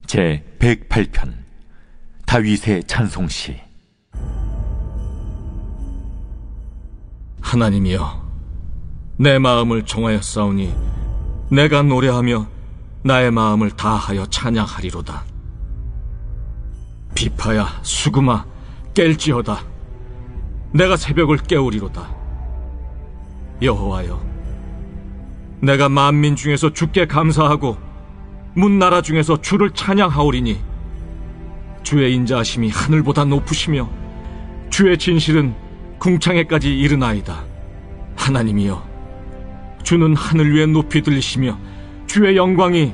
제 108편 다윗의 찬송시. 하나님이여, 내 마음을 정하였사오니 내가 노래하며 나의 마음을 다하여 찬양하리로다. 비파야 수금아 깰지어다. 내가 새벽을 깨우리로다. 여호와여, 내가 만민 중에서 주께 감사하고 문나라 중에서 주를 찬양하오리니, 주의 인자하심이 하늘보다 높으시며 주의 진실은 궁창에까지 이르나이다. 하나님이여, 주는 하늘 위에 높이 들리시며 주의 영광이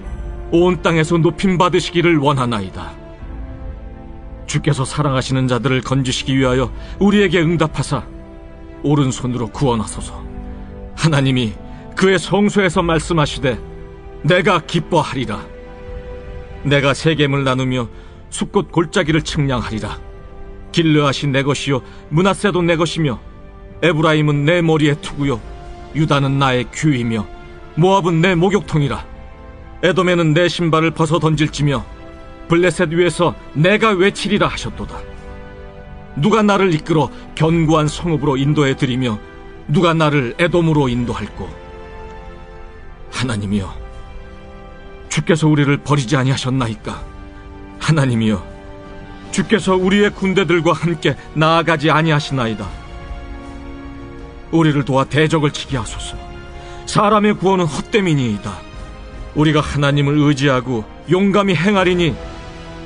온 땅에서 높임 받으시기를 원하나이다. 주께서 사랑하시는 자들을 건지시기 위하여 우리에게 응답하사 오른손으로 구원하소서. 하나님이 그의 성소에서 말씀하시되 내가 기뻐하리라. 내가 세겜을 나누며 숲꽃 골짜기를 측량하리라. 길르앗이 내 것이요 므낫세도 내 것이며 에브라임은 내 머리의 투구요 유다는 나의 규이며 모압은 내 목욕통이라. 에돔에는 내 신발을 벗어 던질지며 블레셋 위에서 내가 외치리라 하셨도다. 누가 나를 이끌어 견고한 성읍으로 인도해 드리며 누가 나를 에돔으로 인도할꼬. 하나님이여, 주께서 우리를 버리지 아니하셨나이까. 하나님이여, 주께서 우리의 군대들과 함께 나아가지 아니하시나이다. 우리를 도와 대적을 치게 하소서. 사람의 구원은 헛됨이니이다. 우리가 하나님을 의지하고 용감히 행하리니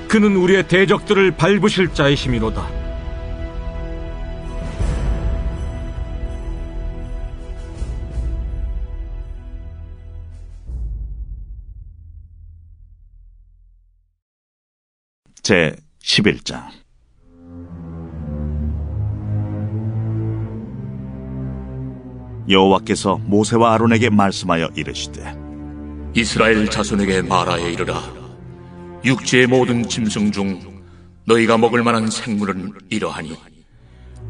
그는 우리의 대적들을 밟으실 자이심이로다. 제 11장. 여호와께서 모세와 아론에게 말씀하여 이르시되, 이스라엘 자손에게 말하여 이르라. 육지의 모든 짐승 중 너희가 먹을 만한 생물은 이러하니,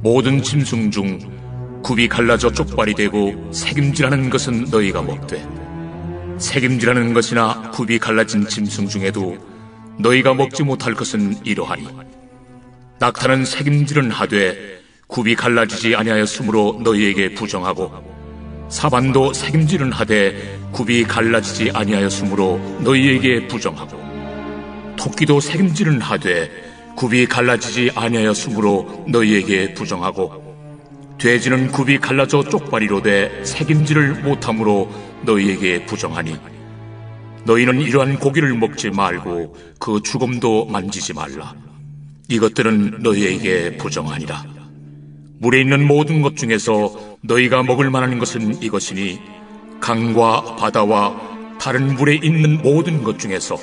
모든 짐승 중 굽이 갈라져 쪽발이 되고 새김질하는 것은 너희가 먹되, 새김질하는 것이나 굽이 갈라진 짐승 중에도 너희가 먹지 못할 것은 이러하니, 낙타는 새김질은 하되 굽이 갈라지지 아니하였으므로 너희에게 부정하고, 사반도 새김질은 하되 굽이 갈라지지 아니하였으므로 너희에게 부정하고, 토끼도 새김질은 하되 굽이 갈라지지 아니하였으므로 너희에게 부정하고, 돼지는 굽이 갈라져 쪽발이로되 새김질을 못함으로 너희에게 부정하니, 너희는 이러한 고기를 먹지 말고 그 죽음도 만지지 말라. 이것들은 너희에게 부정하니라. 물에 있는 모든 것 중에서 너희가 먹을 만한 것은 이것이니, 강과 바다와 다른 물에 있는 모든 것 중에서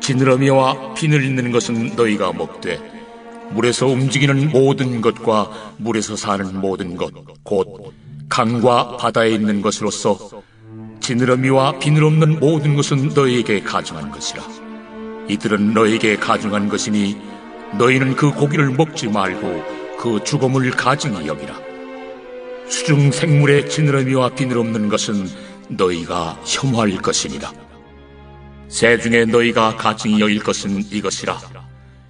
지느러미와 비늘 있는 것은 너희가 먹되, 물에서 움직이는 모든 것과 물에서 사는 모든 것, 곧 강과 바다에 있는 것으로서 지느러미와 비늘 없는 모든 것은 너희에게 가증한 것이라. 이들은 너희에게 가증한 것이니 너희는 그 고기를 먹지 말고 그 죽음을 가증히 여기라. 수중 생물의 지느러미와 비늘 없는 것은 너희가 혐오할 것이니라. 새 중에 너희가 가증히 여길 것은 이것이라.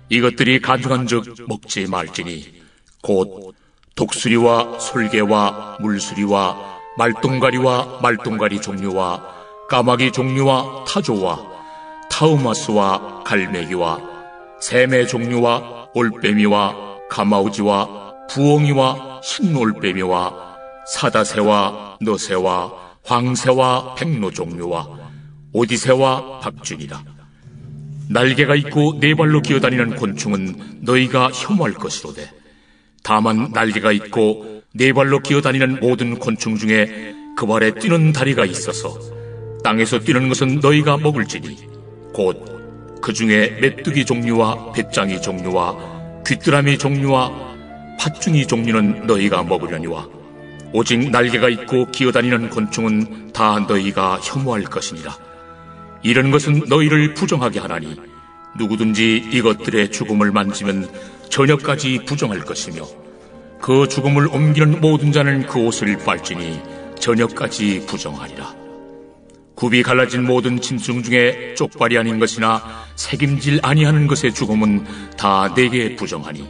이것들이 가증한 즉 먹지 말지니, 곧 독수리와 솔개와 물수리와 말똥가리와 말똥가리 종류와 까마귀 종류와 타조와 타우마스와 갈매기와 샘의 종류와 올빼미와 가마우지와 부엉이와 흰올빼미와 사다새와 너새와 황새와 백로 종류와 오디새와 박쥐니라. 날개가 있고 네 발로 기어다니는 곤충은 너희가 혐오할 것이로되, 다만 날개가 있고 네 발로 기어다니는 모든 곤충 중에 그 발에 뛰는 다리가 있어서 땅에서 뛰는 것은 너희가 먹을지니, 곧 그 중에 메뚜기 종류와 배짱이 종류와 귀뚜라미 종류와 팥중이 종류는 너희가 먹으려니와, 오직 날개가 있고 기어다니는 곤충은 다 너희가 혐오할 것이니라. 이런 것은 너희를 부정하게 하나니, 누구든지 이것들의 죽음을 만지면 저녁까지 부정할 것이며, 그 죽음을 옮기는 모든 자는 그 옷을 빨지니 저녁까지 부정하리라. 굽이 갈라진 모든 짐승 중에 쪽발이 아닌 것이나 책임질 아니하는 것의 죽음은 다 내게 부정하니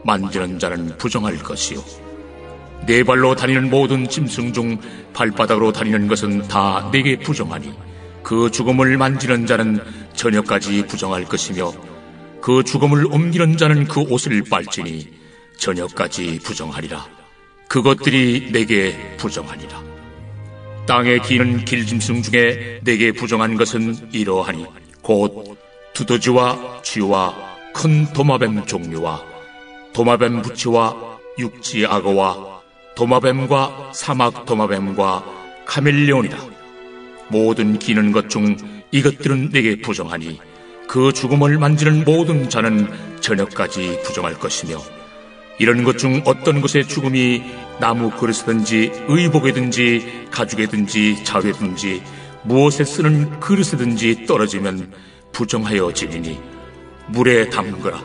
만지는 자는 부정할 것이요. 네 발로 다니는 모든 짐승 중 발바닥으로 다니는 것은 다 내게 부정하니 그 죽음을 만지는 자는 저녁까지 부정할 것이며 그 죽음을 옮기는 자는 그 옷을 빨지니 저녁까지 부정하리라. 그것들이 내게 부정하니라. 땅에 기는 길짐승 중에 내게 부정한 것은 이러하니 곧 두더지와 쥐와 큰 도마뱀 종류와 도마뱀 부치와 육지 악어와 도마뱀과 사막 도마뱀과 카멜레온이라. 모든 기는 것 중 이것들은 내게 부정하니 그 죽음을 만지는 모든 자는 저녁까지 부정할 것이며 이런 것 중 어떤 것의 죽음이 나무 그릇이든지 의복이든지 가죽이든지 자회든지 무엇에 쓰는 그릇이든지 떨어지면 부정하여 지리니 물에 담그라.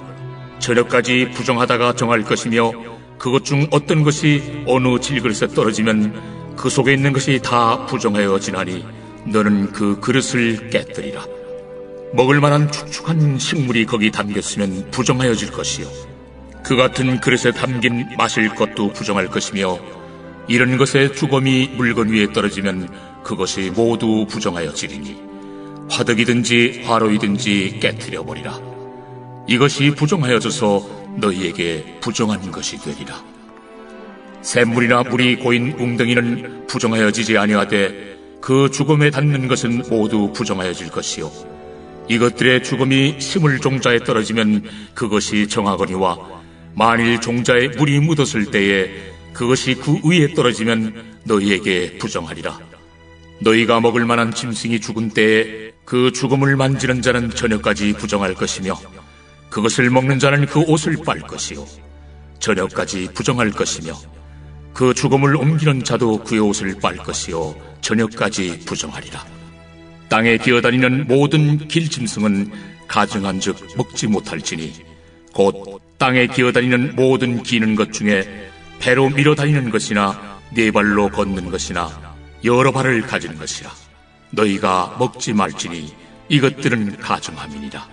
저녁까지 부정하다가 정할 것이며 그것 중 어떤 것이 어느 질그릇에 떨어지면 그 속에 있는 것이 다 부정하여 지나니 너는 그 그릇을 깨뜨리라. 먹을 만한 축축한 식물이 거기 담겼으면 부정하여질 것이요 그 같은 그릇에 담긴 마실 것도 부정할 것이며 이런 것의 주검이 물건 위에 떨어지면 그것이 모두 부정하여지리니 화덕이든지 화로이든지 깨뜨려버리라. 이것이 부정하여져서 너희에게 부정한 것이 되리라. 샘물이나 물이 고인 웅덩이는 부정하여지지 아니하되 그 죽음에 닿는 것은 모두 부정하여질 것이요 이것들의 죽음이 심을 종자에 떨어지면 그것이 정하거니와 만일 종자에 물이 묻었을 때에 그것이 그 위에 떨어지면 너희에게 부정하리라. 너희가 먹을 만한 짐승이 죽은 때에 그 죽음을 만지는 자는 저녁까지 부정할 것이며 그것을 먹는 자는 그 옷을 빨 것이요 저녁까지 부정할 것이며 그 죽음을 옮기는 자도 그의 옷을 빨 것이요 저녁까지 부정하리라. 땅에 기어다니는 모든 길짐승은 가증한 즉 먹지 못할지니 곧 땅에 기어다니는 모든 기는 것 중에 배로 밀어다니는 것이나 네 발로 걷는 것이나 여러 발을 가진 것이라. 너희가 먹지 말지니 이것들은 가증함이니라.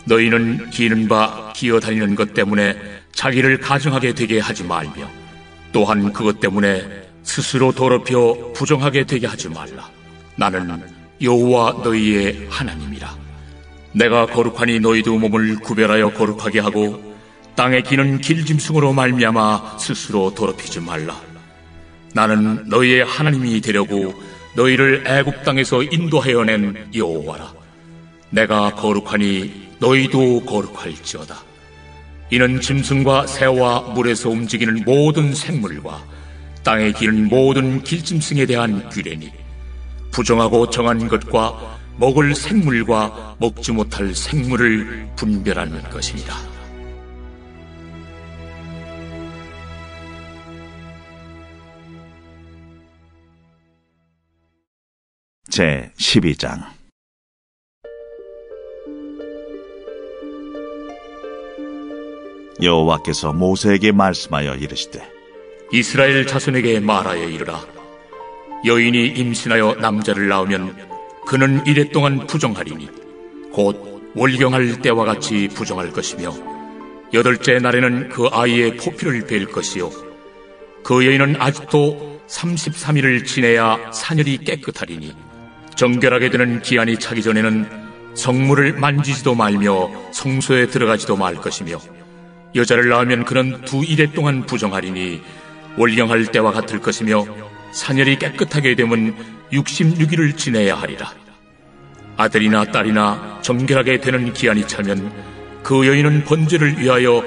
너희는 기는 바 기어다니는 것 때문에 자기를 가증하게 되게 하지 말며 또한 그것 때문에 스스로 더럽혀 부정하게 되게 하지 말라. 나는 여호와 너희의 하나님이라. 내가 거룩하니 너희도 몸을 구별하여 거룩하게 하고 땅에 기는 길짐승으로 말미암아 스스로 더럽히지 말라. 나는 너희의 하나님이 되려고 너희를 애굽 땅에서 인도하여 낸 여호와라. 내가 거룩하니 너희도 거룩할지어다. 이는 짐승과 새와 물에서 움직이는 모든 생물과 땅에 기는 모든 길짐승에 대한 규례니 부정하고 정한 것과 먹을 생물과 먹지 못할 생물을 분별하는 것이니라. 제 12장. 여호와께서 모세에게 말씀하여 이르시되 이스라엘 자손에게 말하여 이르라. 여인이 임신하여 남자를 낳으면 그는 이레 동안 부정하리니 곧 월경할 때와 같이 부정할 것이며 8째 날에는 그 아이의 포피를 벨 것이요 그 여인은 아직도 33일을 지내야 산열이 깨끗하리니 정결하게 되는 기한이 차기 전에는 성물을 만지지도 말며 성소에 들어가지도 말 것이며 여자를 낳으면 그는 2일에 동안 부정하리니 월경할 때와 같을 것이며 산열이 깨끗하게 되면 66일을 지내야 하리라. 아들이나 딸이나 정결하게 되는 기한이 차면 그 여인은 번제를 위하여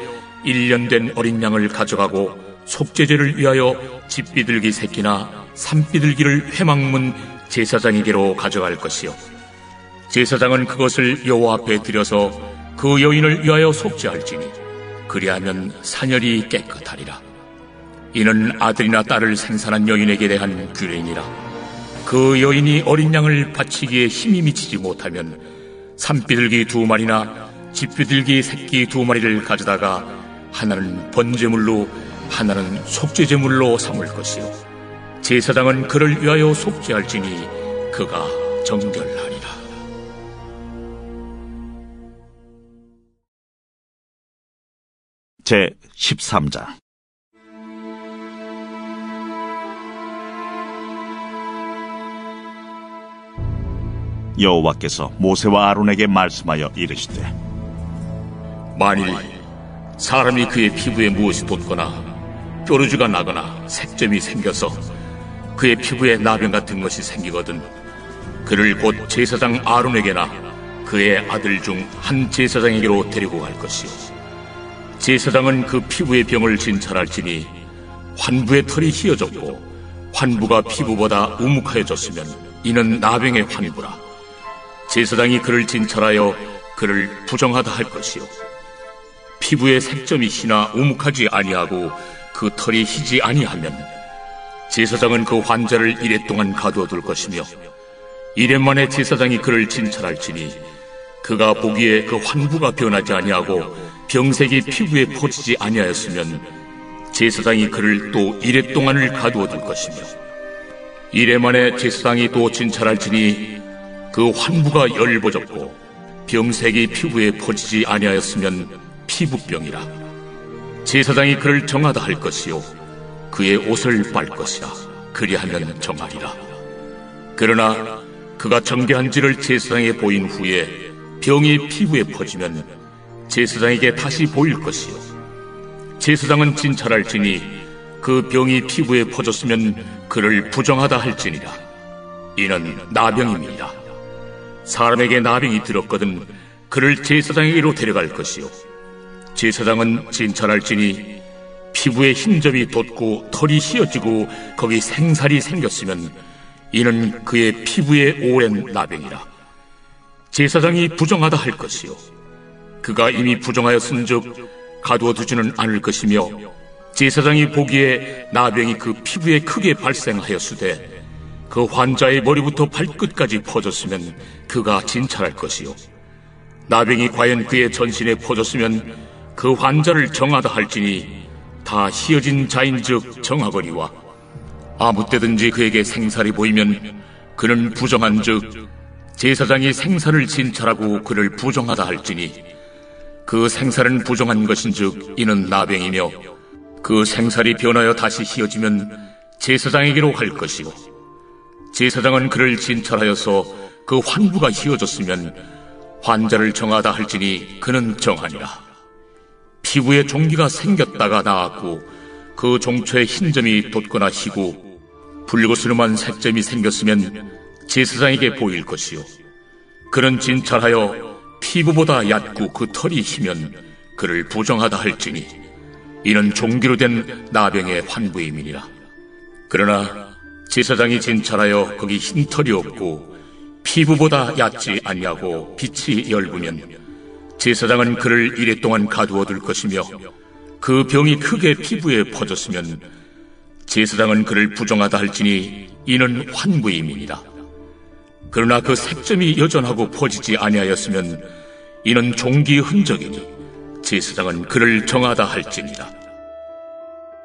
1년 된 어린 양을 가져가고 속죄제를 위하여 집비둘기 새끼나 산비둘기를 회막문 제사장에게로 가져갈 것이요 제사장은 그것을 여호와 앞에 드려서 그 여인을 위하여 속죄할지니 그리하면 산열이 깨끗하리라. 이는 아들이나 딸을 생산한 여인에게 대한 규례이니라. 그 여인이 어린 양을 바치기에 힘이 미치지 못하면 산비둘기 2마리나 집비둘기 새끼 2마리를 가져다가 하나는 번제물로 하나는 속죄제물로 삼을 것이요 제사장은 그를 위하여 속죄할지니 그가 정결하리라. 제 13장. 여호와께서 모세와 아론에게 말씀하여 이르시되, 만일 사람이 그의 피부에 무엇이 돋거나 뾰루지가 나거나 색점이 생겨서 그의 피부에 나병 같은 것이 생기거든 그를 곧 제사장 아론에게나 그의 아들 중 한 제사장에게로 데리고 갈 것이요, 제사장은 그 피부의 병을 진찰할지니 환부의 털이 휘어졌고 환부가 피부보다 우묵하여졌으면 이는 나병의 환부라. 제사장이 그를 진찰하여 그를 부정하다 할 것이요, 피부에 색점이 희나 우묵하지 아니하고 그 털이 희지 아니하면 제사장은 그 환자를 1회 동안 가두어 둘 것이며 1회 만에 제사장이 그를 진찰할지니 그가 보기에 그 환부가 변하지 아니하고 병색이 피부에 퍼지지 아니하였으면 제사장이 그를 또 1회 동안을 가두어 둘 것이며 1회 만에 제사장이 또 진찰할지니 그 환부가 열버졌고 병색이 피부에 퍼지지 아니하였으면 피부병이라. 제사장이 그를 정하다 할 것이요, 그의 옷을 빨 것이라. 그리하면 정하리라. 그러나 그가 정결한지를 제사장에 보인 후에 병이 피부에 퍼지면 제사장에게 다시 보일 것이요, 제사장은 진찰할지니 그 병이 피부에 퍼졌으면 그를 부정하다 할지니라. 이는 나병입니다. 사람에게 나병이 들었거든 그를 제사장에게로 데려갈 것이요, 제사장은 진찰할지니 피부에 흰점이 돋고 털이 휘어지고 거기 생살이 생겼으면 이는 그의 피부에 오랜 나병이라. 제사장이 부정하다 할 것이요, 그가 이미 부정하였은즉 가두어 두지는 않을 것이며 제사장이 보기에 나병이 그 피부에 크게 발생하였으되 그 환자의 머리부터 발끝까지 퍼졌으면 그가 진찰할 것이요, 나병이 과연 그의 전신에 퍼졌으면 그 환자를 정하다 할지니 다 희어진 자인즉 정하거니와 아무 때든지 그에게 생살이 보이면 그는 부정한즉 제사장이 생살을 진찰하고 그를 부정하다 할지니 그 생살은 부정한 것인즉 이는 나병이며 그 생살이 변하여 다시 희어지면 제사장에게로 갈 것이고 제사장은 그를 진찰하여서 그 환부가 희어졌으면 환자를 정하다 할지니 그는 정하니라. 피부에 종기가 생겼다가 나았고 그 종초에 흰점이 돋거나 희고 불그스름한 색점이 생겼으면 제사장에게 보일 것이요, 그는 진찰하여 피부보다 얕고 그 털이 희면 그를 부정하다 할지니 이는 종기로 된 나병의 환부임이니라. 그러나 제사장이 진찰하여 거기 흰 털이 없고 피부보다 얕지 아니하고 빛이 엷으면 제사장은 그를 1회 동안 가두어 둘 것이며 그 병이 크게 피부에 퍼졌으면 제사장은 그를 부정하다 할지니 이는 환부임이니라. 그러나 그 색점이 여전하고 퍼지지 아니하였으면 이는 종기의 흔적이니 제사장은 그를 정하다 할지니라.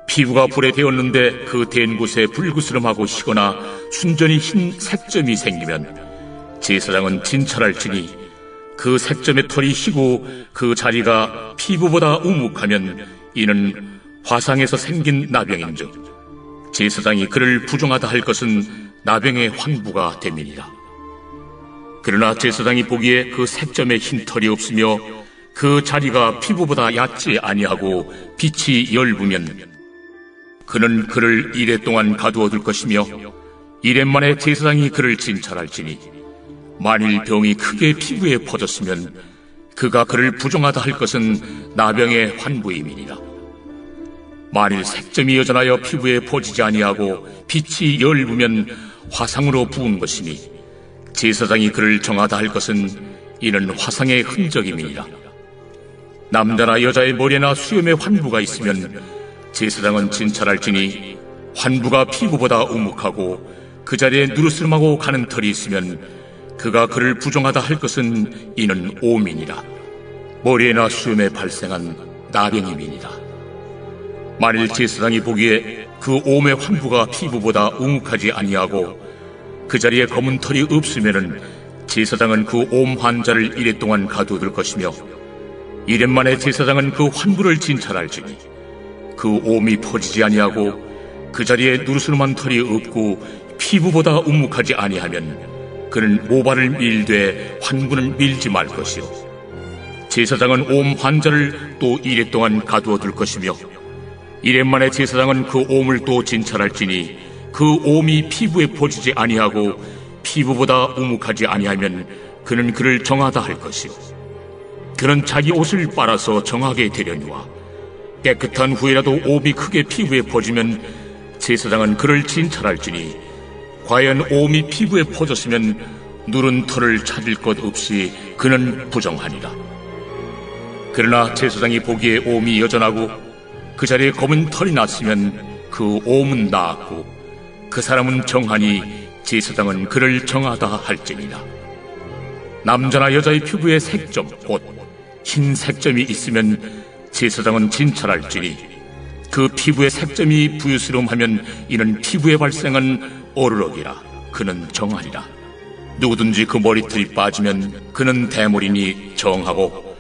피부가 불에 데었는데 그 댄 곳에 불그스름하고 희거나 순전히 흰 색점이 생기면 제사장은 진찰할지니 그 색점의 털이 희고 그 자리가 피부보다 우묵하면 이는 화상에서 생긴 나병인즉 제사장이 그를 부정하다 할 것은 나병의 환부가 됨이니라. 그러나 제사장이 보기에 그 색점에 흰 털이 없으며 그 자리가 피부보다 얕지 아니하고 빛이 엷으면 그는 그를 1회 동안 가두어 둘 것이며 1회 만에 제사장이 그를 진찰할지니 만일 병이 크게 피부에 퍼졌으면 그가 그를 부정하다 할 것은 나병의 환부임이니라. 만일 색점이 여전하여 피부에 퍼지지 아니하고 빛이 엷으면 화상으로 부은 것이니 제사장이 그를 정하다 할 것은 이는 화상의 흔적임이니라. 남자나 여자의 머리나 수염에 환부가 있으면 제사장은 진찰할지니 환부가 피부보다 우묵하고 그 자리에 누르스름하고 가는 털이 있으면 그가 그를 부정하다 할 것은 이는 오민이라. 머리에나 수염에 발생한 나병임이니라. 만일 제사장이 보기에 그 오매 환부가 피부보다 우묵하지 아니하고 그 자리에 검은 털이 없으면은 제사장은 그 옴 환자를 이래 동안 가두어둘 것이며, 이래 만에 제사장은 그 환부를 진찰할지니 그 옴이 퍼지지 아니하고 그 자리에 누르스름한 털이 없고 피부보다 우묵하지 아니하면 그는 모발을 밀되 환부는 밀지 말 것이요, 제사장은 옴 환자를 또 이래 동안 가두어둘 것이며, 이래 만에 제사장은 그 옴을 또 진찰할지니 그 옴이 피부에 퍼지지 아니하고 피부보다 우묵하지 아니하면 그는 그를 정하다 할 것이요, 그는 자기 옷을 빨아서 정하게 되려니와 깨끗한 후에라도 옴이 크게 피부에 퍼지면 제사장은 그를 진찰할지니 과연 옴이 피부에 퍼졌으면 누른 털을 찾을 것 없이 그는 부정하니라. 그러나 제사장이 보기에 옴이 여전하고 그 자리에 검은 털이 났으면 그 옴은 나았고 그 사람은 정하니 제사장은 그를 정하다 할지니라. 남자나 여자의 피부에 색점 곧 흰 색점이 있으면 제사장은 진찰할지니 그 피부에 색점이 부유스러움하면 이는 피부에 발생한 어르럭이라. 그는 정하리라. 누구든지 그 머리털이 빠지면 그는 대머리니 정하고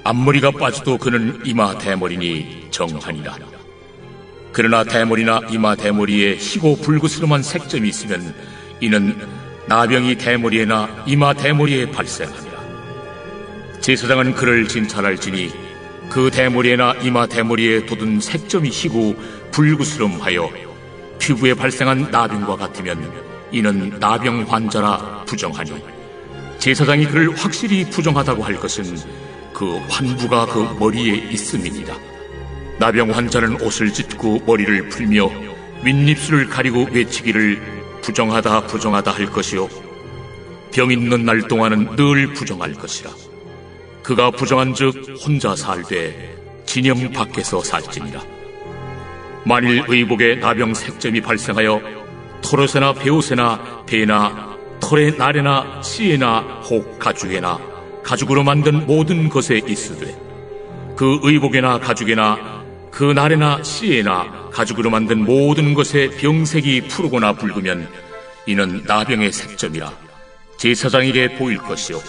앞머리가 빠져도 그는 이마 대머리니 정하니라. 그러나 대머리나 이마 대머리에 희고 불그스름한 색점이 있으면 이는 나병이 대머리에나 이마 대머리에 발생하니라. 제사장은 그를 진찰할지니 그 대머리에나 이마 대머리에 돋은 색점이 희고 불그스름하여 피부에 발생한 나병과 같으면 이는 나병 환자라 부정하니, 제사장이 그를 확실히 부정하다고 할 것은 그 환부가 그 머리에 있음이니라. 나병 환자는 옷을 찢고 머리를 풀며 윗입술을 가리고 외치기를 부정하다 부정하다 할 것이요, 병 있는 날 동안은 늘 부정할 것이라. 그가 부정한즉 혼자 살되 진영 밖에서 살지니라. 만일 의복에 나병 색점이 발생하여 털옷에나 베옷에나 배나 털의 날에나 씨에나 혹 가죽에나 가죽으로 만든 모든 것에 있으되 그 의복에나 가죽에나 그 날에나 씨에나 가죽으로 만든 모든 것에 병색이 푸르거나 붉으면 이는 나병의 색점이라 제사장에게 보일 것이요,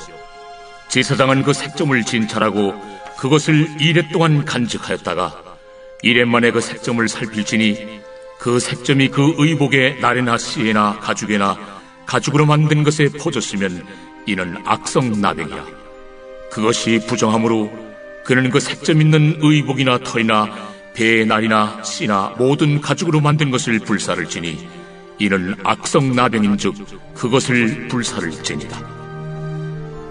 제사장은 그 색점을 진찰하고 그것을 이래 동안 간직하였다가 이래 만에 그 색점을 살필지니 그 색점이 그 의복의 날에나 씨에나 가죽에나 가죽으로 만든 것에 퍼졌으면 이는 악성 나병이야. 그것이 부정하므로 그는 그 색점 있는 의복이나 털이나 배의 날이나 씨나 모든 가죽으로 만든 것을 불사를 지니 이는 악성 나병인즉 그것을 불사를 지니라.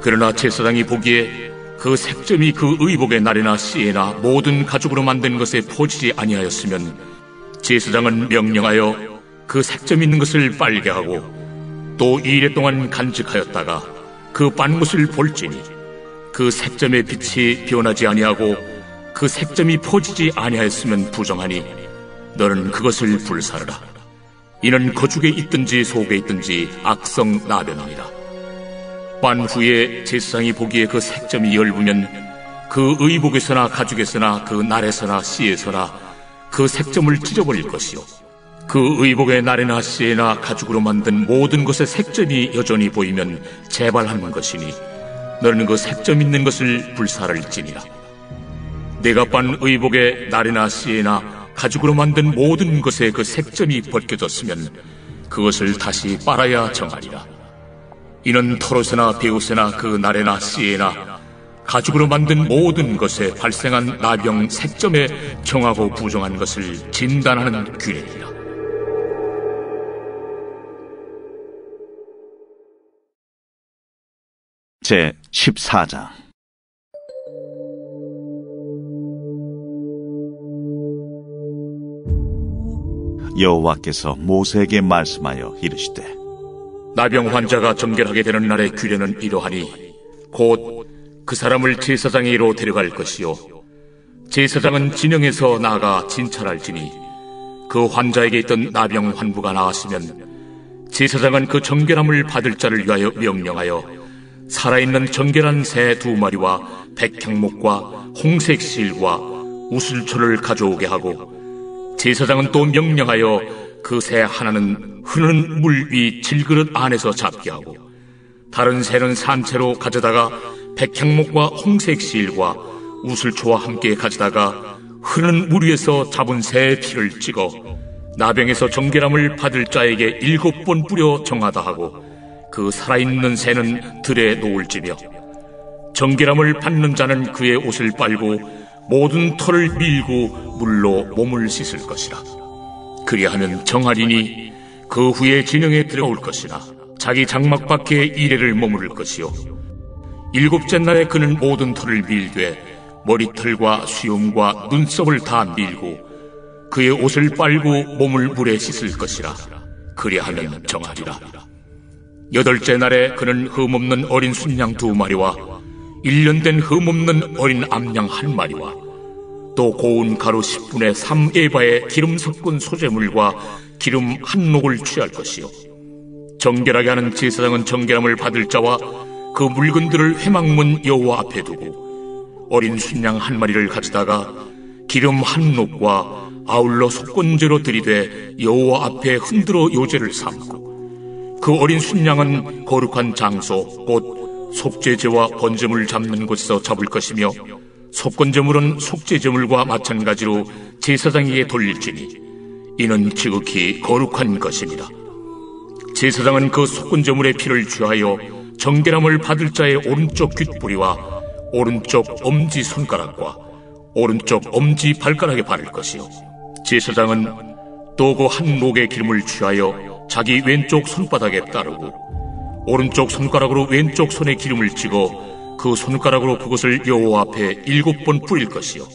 그러나 제사장이 보기에 그 색점이 그 의복의 날에나 씨에나 모든 가죽으로 만든 것에 퍼지지 아니하였으면 제사장은 명령하여 그 색점 있는 것을 빨게 하고 또 2일 동안 간직하였다가 그 빤 것을 볼지니 그 색점의 빛이 변하지 아니하고 그 색점이 퍼지지 아니하였으면 부정하니 너는 그것을 불사르라. 이는 거죽에 있든지 속에 있든지 악성 나병이니라. 빤 후에 제사장이 보기에 그 색점이 엷으면 그 의복에서나 가죽에서나 그 날에서나 씨에서나 그 색점을 찢어버릴 것이요, 그 의복의 날에나 씨에나 가죽으로 만든 모든 것의 색점이 여전히 보이면 재발하는 것이니 너는 그 색점 있는 것을 불사를지니라. 내가 빤 의복의 날에나 씨에나 가죽으로 만든 모든 것에 그 색점이 벗겨졌으면 그것을 다시 빨아야 정하리라. 이는 털옷에나 베옷에나 그 날에나 씨에나 가죽으로 만든 모든 것에 발생한 나병 색점에 정하고 부정한 것을 진단하는 규례이라. 제 14장. 여호와께서 모세에게 말씀하여 이르시되, 나병 환자가 정결하게 되는 날의 규례는 이러하니 곧 그 사람을 제사장에게로 데려갈 것이요, 제사장은 진영에서 나아가 진찰할지니 그 환자에게 있던 나병 환부가 나았으면 제사장은 그 정결함을 받을 자를 위하여 명령하여 살아있는 정결한 새 2마리와 백향목과 홍색 실과 우슬초를 가져오게 하고, 제사장은 또 명령하여 그 새 하나는 흐르는 물 위 질그릇 안에서 잡게 하고 다른 새는 산채로 가져다가 백향목과 홍색 실과 우슬초와 함께 가져다가 흐르는 물 위에서 잡은 새의 피를 찍어 나병에서 정결함을 받을 자에게 7번 뿌려 정하다 하고 그 살아있는 새는 들에 놓을지며 정결함을 받는 자는 그의 옷을 빨고 모든 털을 밀고 물로 몸을 씻을 것이라. 그리하면 정하리니 그 후에 진영에 들어올 것이나 자기 장막 밖에 이래를 머무를 것이요 7째 날에 그는 모든 털을 밀되 머리털과 수염과 눈썹을 다 밀고 그의 옷을 빨고 몸을 물에 씻을 것이라. 그리하면 정하리라. 8째 날에 그는 흠없는 어린 순양 2마리와 1년 된 흠없는 어린 암양 1마리와 또 고운 가루 10분의 3에바의 기름 섞은 소재물과 기름 1녹을 취할 것이요 정결하게 하는 제사장은 정결함을 받을 자와 그 물건들을 회막문 여호와 앞에 두고 어린 순양 1마리를 가져다가 기름 1녹과 아울러 속건제로 들이되 여호와 앞에 흔들어 요제를 삼고 그 어린 순양은 거룩한 장소 곧 속죄제와 번제물 잡는 곳에서 잡을 것이며 속건제물은 속죄제물과 마찬가지로 제사장에게 돌릴지니 이는 지극히 거룩한 것이니라. 제사장은 그 속건제물의 피를 취하여 정결함을 받을 자의 오른쪽 귓뿌리와 오른쪽 엄지손가락과 오른쪽 엄지발가락에 바를 것이요 제사장은 또 그 한 녹의 기름을 취하여 자기 왼쪽 손바닥에 따르고 오른쪽 손가락으로 왼쪽 손에 기름을 찍어 그 손가락으로 그것을 여호와 앞에 7번 뿌릴 것이요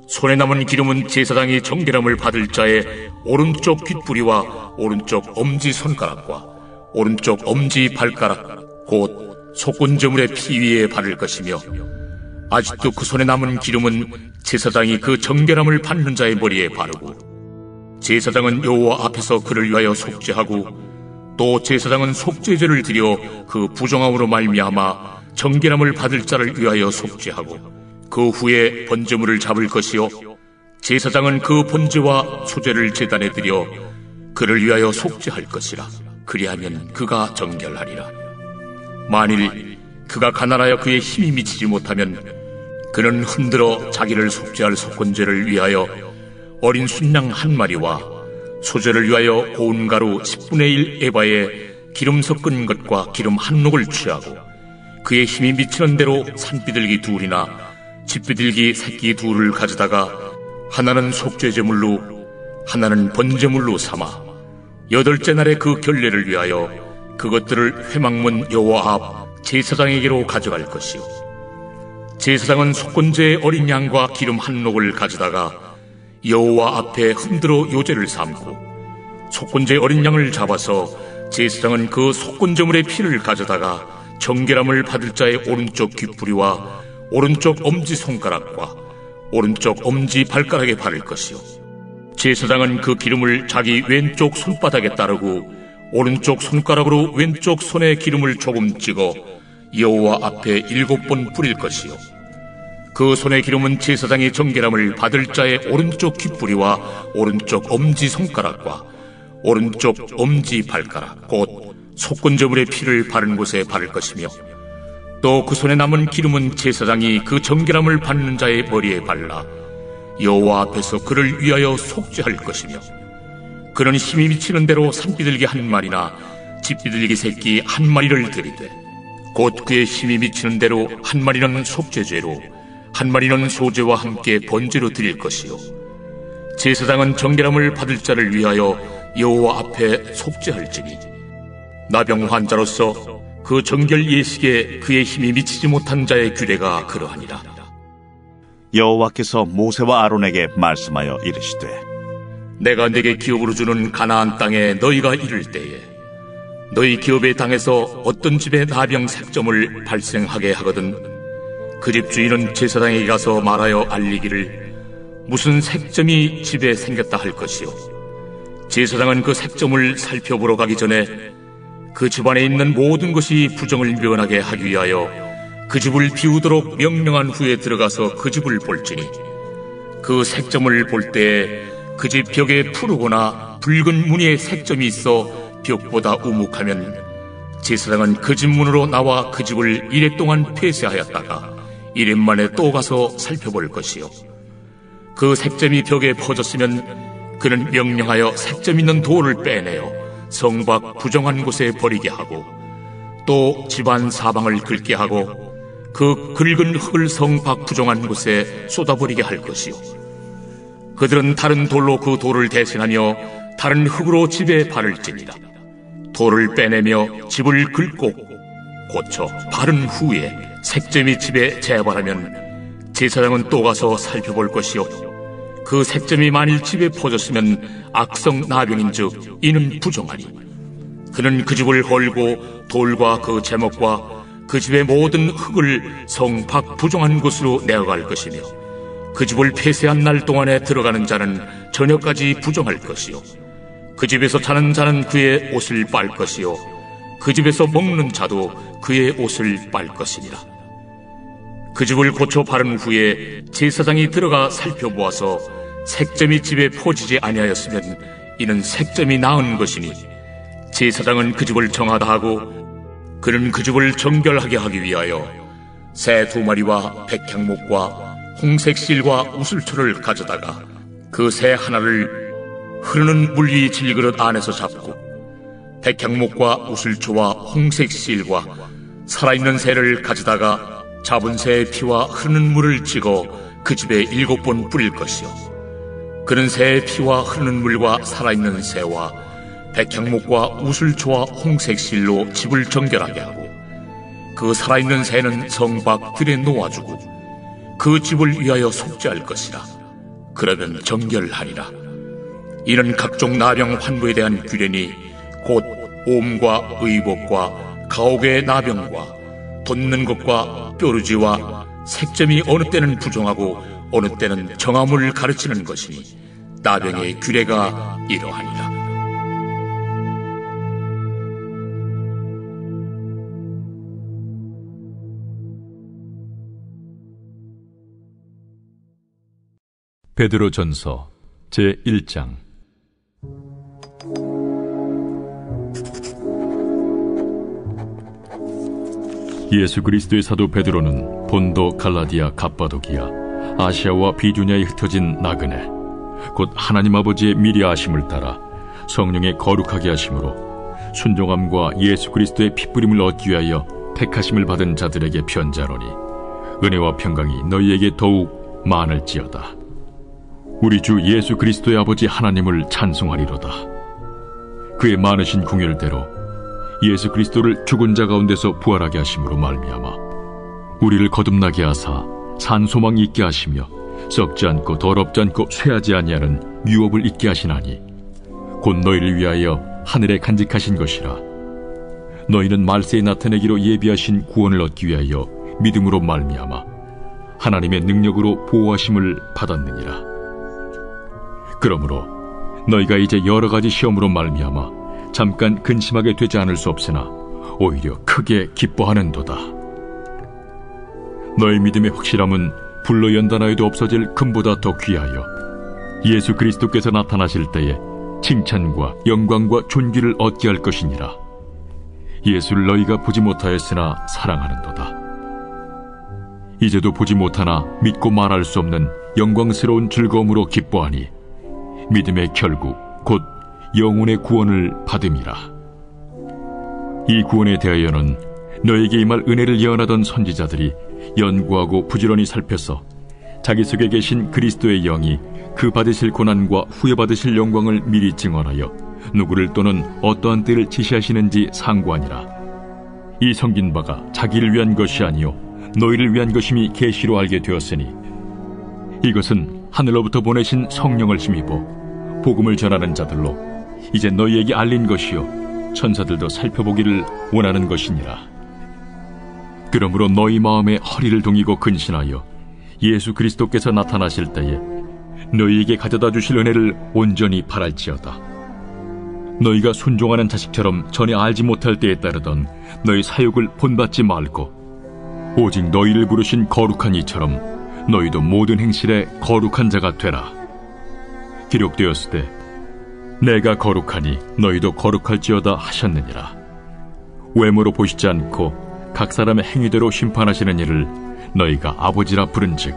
손에 남은 기름은 제사장이 정결함을 받을 자의 오른쪽 귓뿌리와 오른쪽 엄지손가락과 오른쪽 엄지발가락 곧 속건제물의 피 위에 바를 것이며 아직도 그 손에 남은 기름은 제사장이 그 정결함을 받는 자의 머리에 바르고 제사장은 여호와 앞에서 그를 위하여 속죄하고 또 제사장은 속죄제를 드려 그 부정함으로 말미암아 정결함을 받을 자를 위하여 속죄하고 그 후에 번제물을 잡을 것이요 제사장은 그 번제와 소제를 제단에 드려 그를 위하여 속죄할 것이라. 그리하면 그가 정결하리라. 만일 그가 가난하여 그의 힘이 미치지 못하면 그는 흔들어 자기를 속죄할 속건제를 위하여 어린 순양 1마리와 소제를 위하여 고운 가루 10분의 1 에바에 기름 섞은 것과 기름 1녹을 취하고 그의 힘이 미치는 대로 산비둘기 2이나 집비둘기 새끼 2를 가져다가 하나는 속죄제물로 하나는 번제물로 삼아 8째 날에 그 결례를 위하여 그것들을 회막문 여호와 앞 제사장에게로 가져갈 것이요 제사장은 속건제의 어린 양과 기름 1녹을 가져다가 여호와 앞에 흔들어 요제를 삼고 속건제의 어린 양을 잡아서 제사장은 그 속건제물의 피를 가져다가 정결함을 받을 자의 오른쪽 귓뿌리와 오른쪽 엄지손가락과 오른쪽 엄지발가락에 바를 것이요 제사장은 그 기름을 자기 왼쪽 손바닥에 따르고 오른쪽 손가락으로 왼쪽 손에 기름을 조금 찍어 여호와 앞에 7번 뿌릴 것이요 그 손의 기름은 제사장이 정결함을 받을 자의 오른쪽 귓뿌리와 오른쪽 엄지손가락과 오른쪽 엄지발가락 곧 속건제물의 피를 바른 곳에 바를 것이며 또 그 손에 남은 기름은 제사장이 그 정결함을 받는 자의 머리에 발라 여호와 앞에서 그를 위하여 속죄할 것이며 그는 힘이 미치는 대로 산비둘기 1마리나 집비둘기 새끼 1마리를 드리되 곧 그의 힘이 미치는 대로 1마리는 속죄죄로 1마리는 소제와 함께 번제로 드릴 것이요 제사장은 정결함을 받을 자를 위하여 여호와 앞에 속죄할지니 나병 환자로서 그 정결 예식에 그의 힘이 미치지 못한 자의 규례가 그러하니라. 여호와께서 모세와 아론에게 말씀하여 이르시되 내가 내게 기업으로 주는 가나안 땅에 너희가 이를 때에 너희 기업의 땅에서 어떤 집에 나병 색점을 발생하게 하거든 그 집 주인은 제사장에게 가서 말하여 알리기를 무슨 색점이 집에 생겼다 할 것이요 제사장은 그 색점을 살펴보러 가기 전에 그 집안에 있는 모든 것이 부정을 면하게 하기 위하여 그 집을 비우도록 명령한 후에 들어가서 그 집을 볼지니 그 색점을 볼 때에 그 집 벽에 푸르거나 붉은 무늬의 색점이 있어 벽보다 우묵하면 제사장은 그 집 문으로 나와 그 집을 이래 동안 폐쇄하였다가 이래 만에 또 가서 살펴볼 것이요, 그 색점이 벽에 퍼졌으면 그는 명령하여 색점 있는 돌을 빼내어 성 밖 부정한 곳에 버리게 하고, 또 집안 사방을 긁게 하고 그 긁은 흙을 성 밖 부정한 곳에 쏟아버리게 할 것이요, 그들은 다른 돌로 그 돌을 대신하며 다른 흙으로 집에 바를지니라. 돌을 빼내며 집을 긁고 고쳐 바른 후에 색점이 집에 재발하면 제사장은 또 가서 살펴볼 것이요, 그 색점이 만일 집에 퍼졌으면 악성 나병인즉 이는 부정하니 그는 그 집을 헐고 돌과 그 제목과 그 집의 모든 흙을 성 밖 부정한 곳으로 내어갈 것이며, 그 집을 폐쇄한 날 동안에 들어가는 자는 저녁까지 부정할 것이요, 그 집에서 자는 자는 그의 옷을 빨 것이요, 그 집에서 먹는 자도 그의 옷을 빨 것이니라. 그 집을 고쳐 바른 후에 제사장이 들어가 살펴보아서 색점이 집에 퍼지지 아니하였으면 이는 색점이 나은 것이니 제사장은 그 집을 정하다 하고, 그는 그 집을 정결하게 하기 위하여 새 2마리와 백향목과 홍색 실과 우슬초를 가져다가 그 새 하나를 흐르는 물 위 질그릇 안에서 잡고 백향목과 우슬초와 홍색 실과 살아있는 새를 가져다가 잡은 새의 피와 흐르는 물을 찍어 그 집에 7번 뿌릴 것이요, 그는 새의 피와 흐르는 물과 살아있는 새와 백향목과 우슬초와 홍색 실로 집을 정결하게 하고, 그 살아있는 새는 성 밖 들에 놓아주고 그 집을 위하여 속죄할 것이라. 그러면 정결하리라. 이는 각종 나병 환부에 대한 규례니 곧 옴과 의복과 가옥의 나병과 돋는 것과 뾰루지와 색점이 어느 때는 부정하고 어느 때는 정함을 가르치는 것이니 나병의 규례가 이러하니라. 베드로전서 제1장. 예수 그리스도의 사도 베드로는 본도, 갈라디아, 갑바도기아, 아시아와 비두냐에 흩어진 나그네, 곧 하나님 아버지의 미리 아심을 따라 성령의 거룩하게 하심으로 순종함과 예수 그리스도의 핏부림을 얻기 위하여 택하심을 받은 자들에게 편지하노니, 은혜와 평강이 너희에게 더욱 많을지어다. 우리 주 예수 그리스도의 아버지 하나님을 찬송하리로다. 그의 많으신 긍휼대로 예수 그리스도를 죽은 자 가운데서 부활하게 하심으로 말미암아 우리를 거듭나게 하사 산 소망 있게 하시며 썩지 않고 더럽지 않고 쇠하지 아니하는 유업을 있게 하시나니, 곧 너희를 위하여 하늘에 간직하신 것이라. 너희는 말세에 나타내기로 예비하신 구원을 얻기 위하여 믿음으로 말미암아 하나님의 능력으로 보호하심을 받았느니라. 그러므로 너희가 이제 여러 가지 시험으로 말미암아 잠깐 근심하게 되지 않을 수 없으나 오히려 크게 기뻐하는도다. 너희 믿음의 확실함은 불로 연단하여도 없어질 금보다 더 귀하여 예수 그리스도께서 나타나실 때에 칭찬과 영광과 존귀를 얻게 할 것이니라. 예수를 너희가 보지 못하였으나 사랑하는도다. 이제도 보지 못하나 믿고 말할 수 없는 영광스러운 즐거움으로 기뻐하니 믿음의 결국 곧 영혼의 구원을 받음이라. 이 구원에 대하여는 너에게 임할 은혜를 예언하던 선지자들이 연구하고 부지런히 살펴서 자기 속에 계신 그리스도의 영이 그 받으실 고난과 후에 받으실 영광을 미리 증언하여 누구를 또는 어떠한 때를 지시하시는지 상고하니라. 이 성긴 바가 자기를 위한 것이 아니요 너희를 위한 것임이 계시로 알게 되었으니, 이것은 하늘로부터 보내신 성령을 힘입어 복음을 전하는 자들로 이제 너희에게 알린 것이요 천사들도 살펴보기를 원하는 것이니라. 그러므로 너희 마음에 허리를 동이고 근신하여 예수 그리스도께서 나타나실 때에 너희에게 가져다 주실 은혜를 온전히 바랄지어다. 너희가 순종하는 자식처럼 전에 알지 못할 때에 따르던 너희 사욕을 본받지 말고 오직 너희를 부르신 거룩한 이처럼 너희도 모든 행실에 거룩한 자가 되라. 기록되었으되 내가 거룩하니 너희도 거룩할지어다 하셨느니라. 외모로 보시지 않고 각 사람의 행위대로 심판하시는 이를 너희가 아버지라 부른즉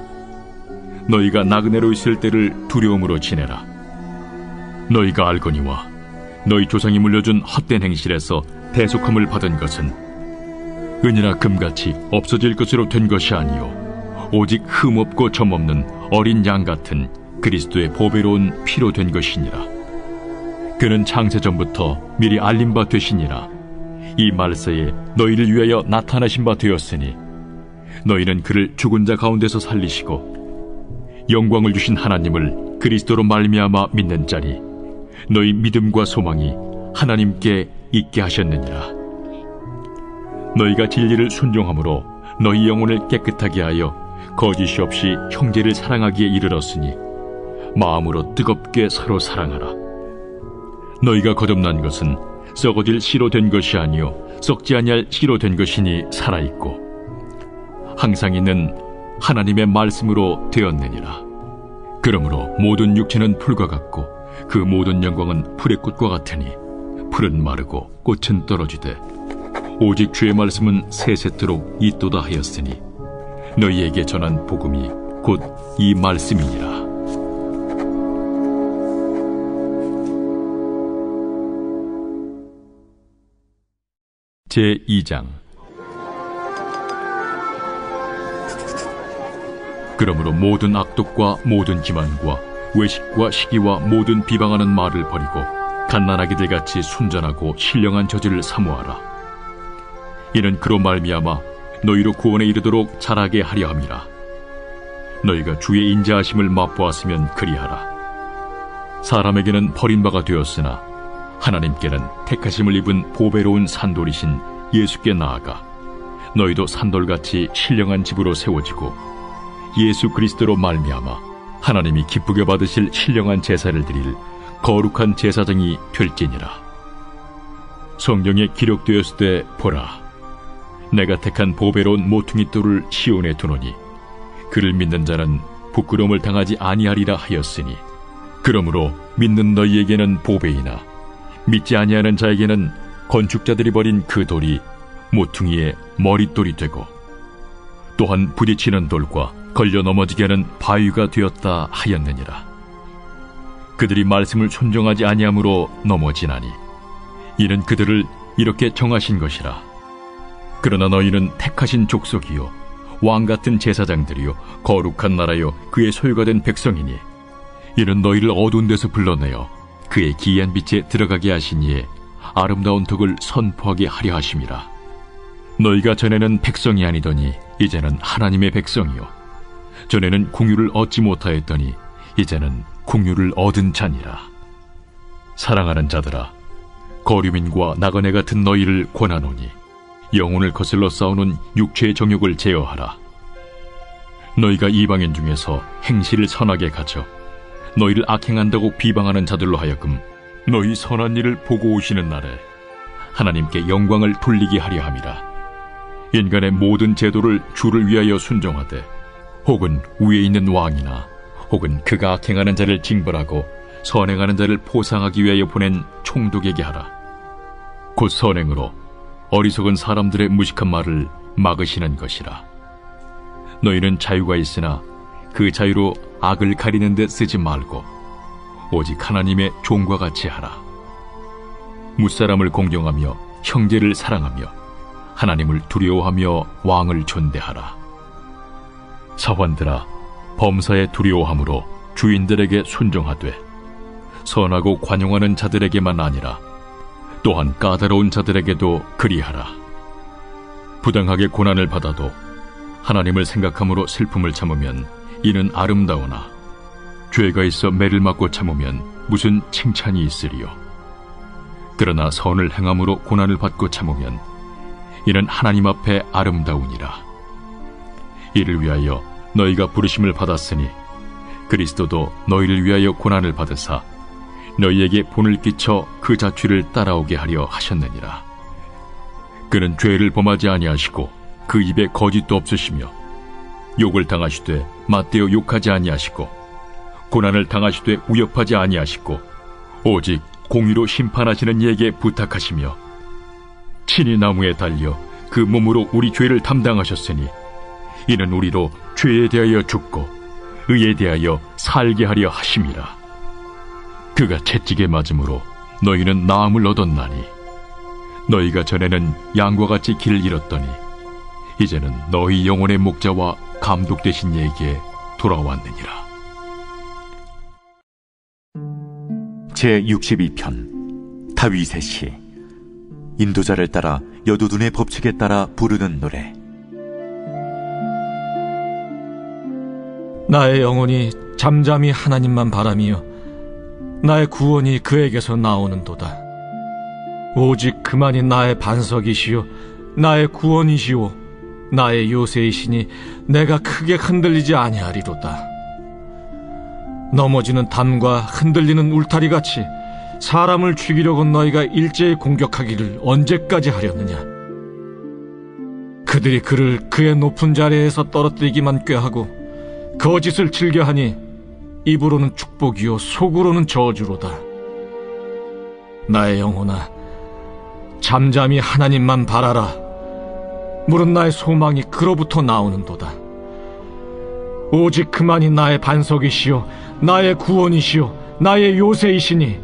너희가 나그네로 있을 때를 두려움으로 지내라. 너희가 알거니와 너희 조상이 물려준 헛된 행실에서 대속함을 받은 것은 은이나 금같이 없어질 것으로 된 것이 아니요 오직 흠없고 점없는 어린 양 같은 그리스도의 보배로운 피로 된 것이니라. 그는 창세전부터 미리 알린 바 되시니라. 이 말세에 너희를 위하여 나타나신 바 되었으니 너희는 그를 죽은 자 가운데서 살리시고 영광을 주신 하나님을 그리스도로 말미암아 믿는 자니 너희 믿음과 소망이 하나님께 있게 하셨느니라. 너희가 진리를 순종함으로 너희 영혼을 깨끗하게 하여 거짓이 없이 형제를 사랑하기에 이르렀으니 마음으로 뜨겁게 서로 사랑하라. 너희가 거듭난 것은 썩어질 씨로 된 것이 아니요 썩지 아니할 씨로 된 것이니 살아있고 항상 있는 하나님의 말씀으로 되었느니라. 그러므로 모든 육체는 풀과 같고 그 모든 영광은 풀의 꽃과 같으니 풀은 마르고 꽃은 떨어지되 오직 주의 말씀은 세세토록 있도다 하였으니 너희에게 전한 복음이 곧 이 말씀이니라. 제2장. 그러므로 모든 악독과 모든 기만과 외식과 시기와 모든 비방하는 말을 버리고 갓난아기들 같이 순전하고 신령한 저지를 사모하라. 이는 그로 말미암아 너희로 구원에 이르도록 자라게 하려 함이라. 너희가 주의 인자하심을 맛보았으면 그리하라. 사람에게는 버림바가 되었으나 하나님께는 택하심을 입은 보배로운 산돌이신 예수께 나아가 너희도 산돌같이 신령한 집으로 세워지고 예수 그리스도로 말미암아 하나님이 기쁘게 받으실 신령한 제사를 드릴 거룩한 제사장이 될지니라. 성경에 기록되었을 때 보라, 내가 택한 보배로운 모퉁이 돌을 시온에 두노니 그를 믿는 자는 부끄러움을 당하지 아니하리라 하였으니 그러므로 믿는 너희에게는 보배이나 믿지 아니하는 자에게는 건축자들이 버린 그 돌이 모퉁이의 머릿돌이 되고 또한 부딪히는 돌과 걸려 넘어지게 하는 바위가 되었다 하였느니라. 그들이 말씀을 순종하지 아니함으로 넘어지나니 이는 그들을 이렇게 정하신 것이라. 그러나 너희는 택하신 족속이요 왕같은 제사장들이요 거룩한 나라요 그의 소유가 된 백성이니 이는 너희를 어두운 데서 불러내어 그의 기이한 빛에 들어가게 하시니에 아름다운 덕을 선포하게 하려 하심이라. 너희가 전에는 백성이 아니더니 이제는 하나님의 백성이요 전에는 궁유를 얻지 못하였더니 이제는 궁유를 얻은 자니라. 사랑하는 자들아, 거류민과 나그네 같은 너희를 권하노니 영혼을 거슬러 싸우는 육체의 정욕을 제어하라. 너희가 이방인 중에서 행실을 선하게 가져 너희를 악행한다고 비방하는 자들로 하여금 너희 선한 일을 보고 오시는 날에 하나님께 영광을 돌리게 하려 함이라. 인간의 모든 제도를 주를 위하여 순종하되 혹은 위에 있는 왕이나 혹은 그가 악행하는 자를 징벌하고 선행하는 자를 포상하기 위하여 보낸 총독에게 하라. 곧 선행으로 어리석은 사람들의 무식한 말을 막으시는 것이라. 너희는 자유가 있으나 그 자유로 악을 가리는 데 쓰지 말고 오직 하나님의 종과 같이 하라. 무사람을 공경하며 형제를 사랑하며 하나님을 두려워하며 왕을 존대하라. 사환들아, 범사에 두려워함으로 주인들에게 순종하되 선하고 관용하는 자들에게만 아니라 또한 까다로운 자들에게도 그리하라. 부당하게 고난을 받아도 하나님을 생각함으로 슬픔을 참으면 이는 아름다우나 죄가 있어 매를 맞고 참으면 무슨 칭찬이 있으리요. 그러나 선을 행함으로 고난을 받고 참으면 이는 하나님 앞에 아름다우니라. 이를 위하여 너희가 부르심을 받았으니 그리스도도 너희를 위하여 고난을 받으사 너희에게 본을 끼쳐 그 자취를 따라오게 하려 하셨느니라. 그는 죄를 범하지 아니하시고 그 입에 거짓도 없으시며 욕을 당하시되 맞대어 욕하지 아니하시고 고난을 당하시되 위협하지 아니하시고 오직 공의로 심판하시는 이에게 부탁하시며 친히 나무에 달려 그 몸으로 우리 죄를 담당하셨으니 이는 우리로 죄에 대하여 죽고 의에 대하여 살게 하려 하심이라. 그가 채찍에 맞음으로 너희는 나음을 얻었나니 너희가 전에는 양과 같이 길을 잃었더니 이제는 너희 영혼의 목자와 감독 되신 이에게 돌아왔느니라. 제62편 다윗의 시. 인도자를 따라 여두둔의 법칙에 따라 부르는 노래. 나의 영혼이 잠잠히 하나님만 바라며 나의 구원이 그에게서 나오는도다. 오직 그만이 나의 반석이시요 나의 구원이시오 나의 요새이시니 내가 크게 흔들리지 아니하리로다. 넘어지는 담과 흔들리는 울타리같이 사람을 죽이려고 너희가 일제히 공격하기를 언제까지 하려느냐. 그들이 그를 그의 높은 자리에서 떨어뜨리기만 꾀하고 거짓을 즐겨하니 입으로는 축복이요 속으로는 저주로다. 나의 영혼아, 잠잠히 하나님만 바라라. 물은 나의 소망이 그로부터 나오는도다. 오직 그만이 나의 반석이시요 나의 구원이시요 나의 요새이시니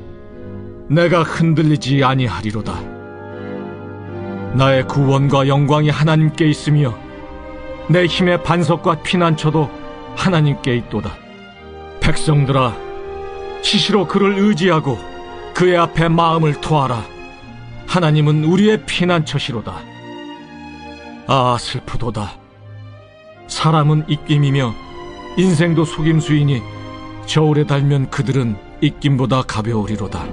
내가 흔들리지 아니하리로다. 나의 구원과 영광이 하나님께 있으며 내 힘의 반석과 피난처도 하나님께 있도다. 백성들아, 시시로 그를 의지하고 그의 앞에 마음을 토하라. 하나님은 우리의 피난처시로다. 아, 슬프도다. 사람은 입김이며 인생도 속임수이니 저울에 달면 그들은 입김보다 가벼우리로다.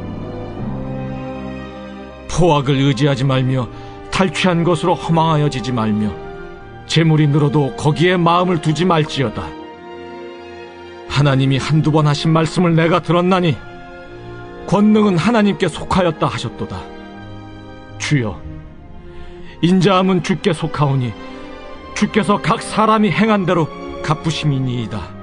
포악을 의지하지 말며 탈취한 것으로 허망하여지지 말며 재물이 늘어도 거기에 마음을 두지 말지어다. 하나님이 한두 번 하신 말씀을 내가 들었나니 권능은 하나님께 속하였다 하셨도다. 주여, 인자함은 주께 속하오니 주께서 각 사람이 행한 대로 갚으심이니이다.